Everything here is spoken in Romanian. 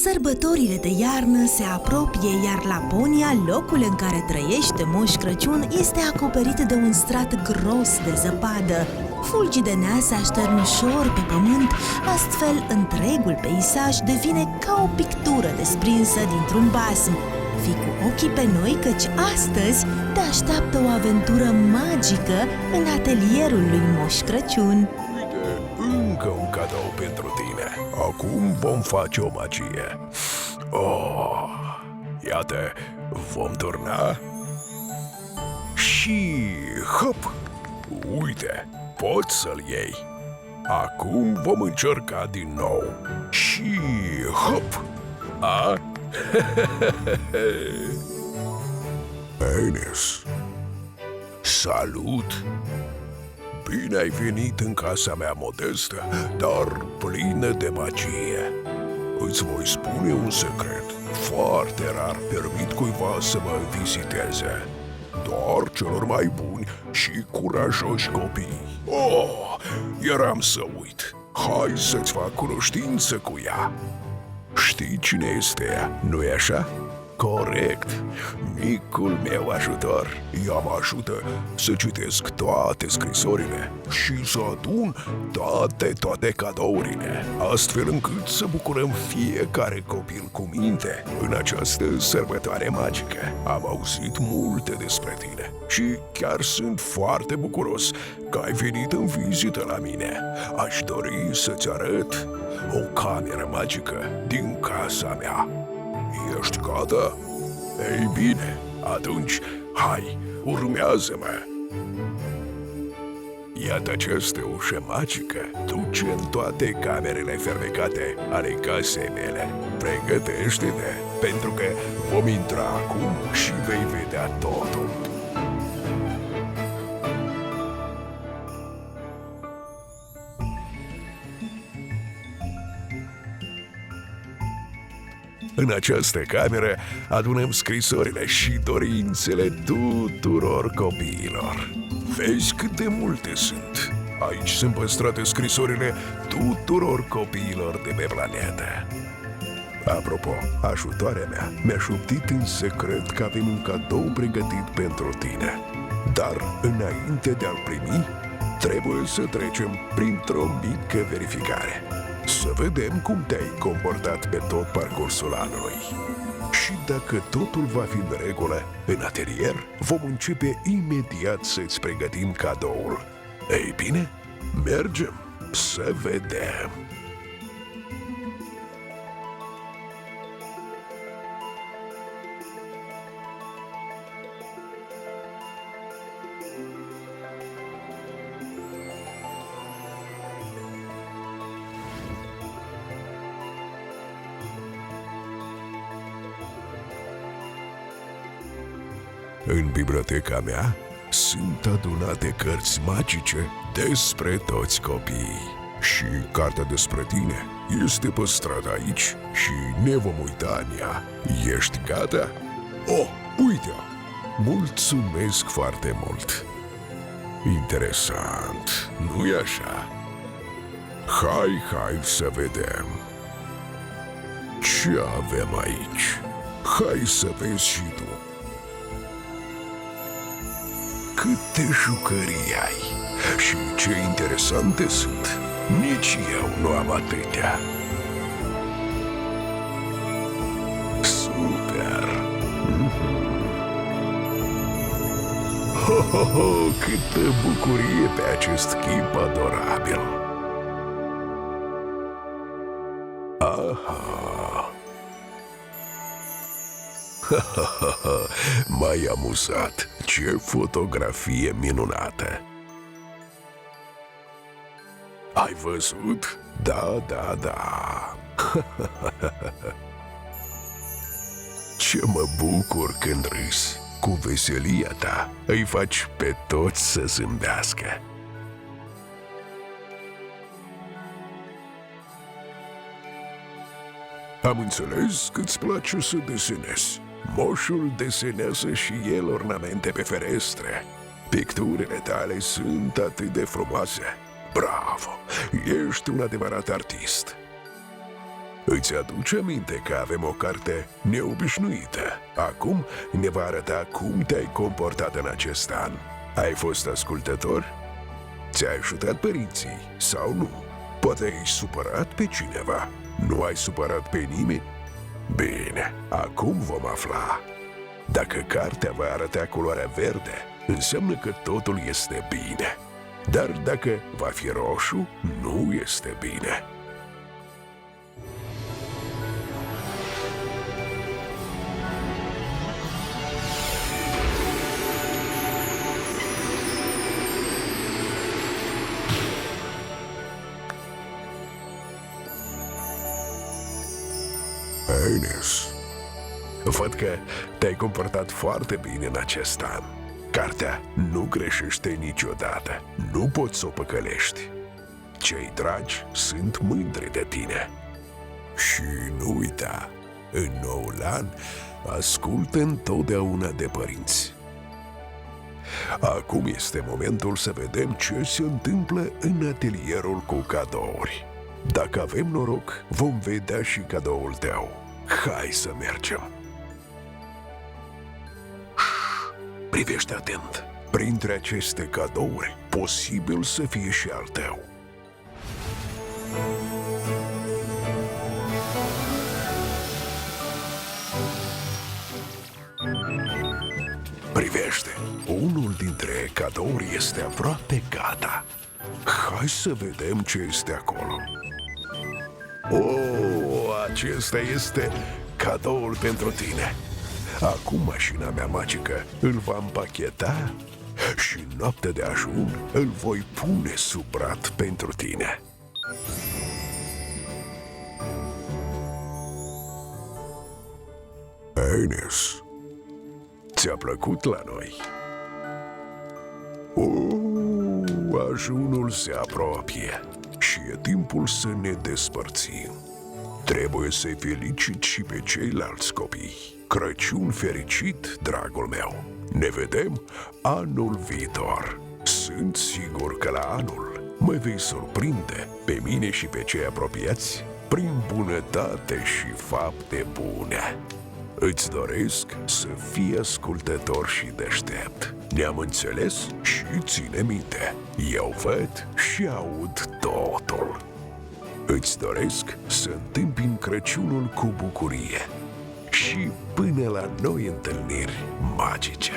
Sărbătorile de iarnă se apropie, iar Laponia, locul în care trăiește Moș Crăciun, este acoperit de un strat gros de zăpadă. Fulgii de nea se aștern ușor pe pământ, astfel întregul peisaj devine ca o pictură desprinsă dintr-un basm. Fii cu ochii pe noi, căci astăzi te așteaptă o aventură magică în atelierul lui Moș Crăciun. Uite, încă un cadou pentru tine. Acum vom face o magie. Oh, iată, vom turna și hop! Uite, poți să-l iei. Acum vom încerca din nou. Și hop! A? Enes, salut! Bine ai venit în casa mea modestă, dar plină de magie. Îți voi spune un secret. Foarte rar permit cuiva să mă viziteze. Doar celor mai buni și curajoși copii. Oh, eram să uit. Hai să-ți fac cunoștință cu ea. Știi cine este ea, nu-i așa? Corect! Micul meu ajutor. Ea mă ajută să citesc toate scrisorile și să adun toate cadourile, astfel încât să bucurăm fiecare copil cu minte în această sărbătoare magică. Am auzit multe despre tine și chiar sunt foarte bucuros că ai venit în vizită la mine. Aș dori să-ți arăt o cameră magică din casa mea. Ești gata? Ei bine, atunci, hai, urmează-mă! Iată această ușă magică duce în toate camerele fermecate ale casei mele. Pregătește-te, pentru că vom intra acum și vei vedea totul. În această cameră adunăm scrisorile și dorințele tuturor copiilor. Vezi cât de multe sunt. Aici sunt păstrate scrisorile tuturor copiilor de pe planetă. Apropo, ajutoarea mea mi-a șoptit în secret că avem un cadou pregătit pentru tine. Dar înainte de a-l primi, trebuie să trecem printr-o mică verificare. Să vedem cum te-ai comportat pe tot parcursul anului. Și dacă totul va fi în regulă, în atelier vom începe imediat să-ți pregătim cadoul. Ei bine, mergem să vedem. În biblioteca mea sunt adunate cărți magice despre toți copiii. Și cartea despre tine este păstrată aici și ne vom uita în ea. Ești gata? Oh, uite-o! Mulțumesc foarte mult! Interesant, nu-i așa? Hai să vedem. Ce avem aici? Hai să vezi și tu. Câte jucării ai și ce interesante sunt. Nici eu nu am atâtea. Super! Ho, câtă bucurie pe acest chip adorabil! Aha! M-ai amuzat! Ce fotografie minunată! Ai văzut? Da. Ce mă bucur când râzi! Cu veselia ta îi faci pe toți să zâmbească. Am înțeles că îți place să desenezi. Moșul desenează și el ornamente pe ferestre. Picturile tale sunt atât de frumoase. Bravo! Ești un adevărat artist. Îți aduce aminte că avem o carte neobișnuită. Acum ne va arăta cum te-ai comportat în acest an. Ai fost ascultător? Ți-ai ajutat părinții sau nu? Poate ai supărat pe cineva? Nu ai supărat pe nimeni? Bine, acum vom afla. Dacă cartea va arăta culoarea verde, înseamnă că totul este bine. Dar dacă va fi roșu, nu este bine. Ines, văd că te-ai comportat foarte bine în acest an. Cartea nu greșește niciodată. Nu poți să o păcălești. Cei dragi sunt mândri de tine. Și nu uita, în noul an, ascultă întotdeauna de părinți. Acum este momentul să vedem ce se întâmplă în atelierul cu cadouri. Dacă avem noroc, vom vedea și cadoul tău. Hai să mergem! Privește atent! Printre aceste cadouri, posibil să fie și al tău. Privește! Unul dintre cadouri este aproape gata. Hai să vedem ce este acolo. Acesta este cadoul pentru tine. Acum mașina mea magică îl va împacheta și noaptea de ajun îl voi pune sub brad pentru tine. Ines, ți-a plăcut la noi? Ajunul se apropie și e timpul să ne despărțim. Trebuie să-i felicit și pe ceilalți copii. Crăciun fericit, dragul meu! Ne vedem anul viitor. Sunt sigur că la anul mă vei surprinde pe mine și pe cei apropiați prin bunătate și fapte bune. Îți doresc să fii ascultător și deștept. Ne-am înțeles? Și ține minte, eu văd și aud totul. Îți doresc să întâmpini Crăciunul cu bucurie și până la noi întâlniri magice.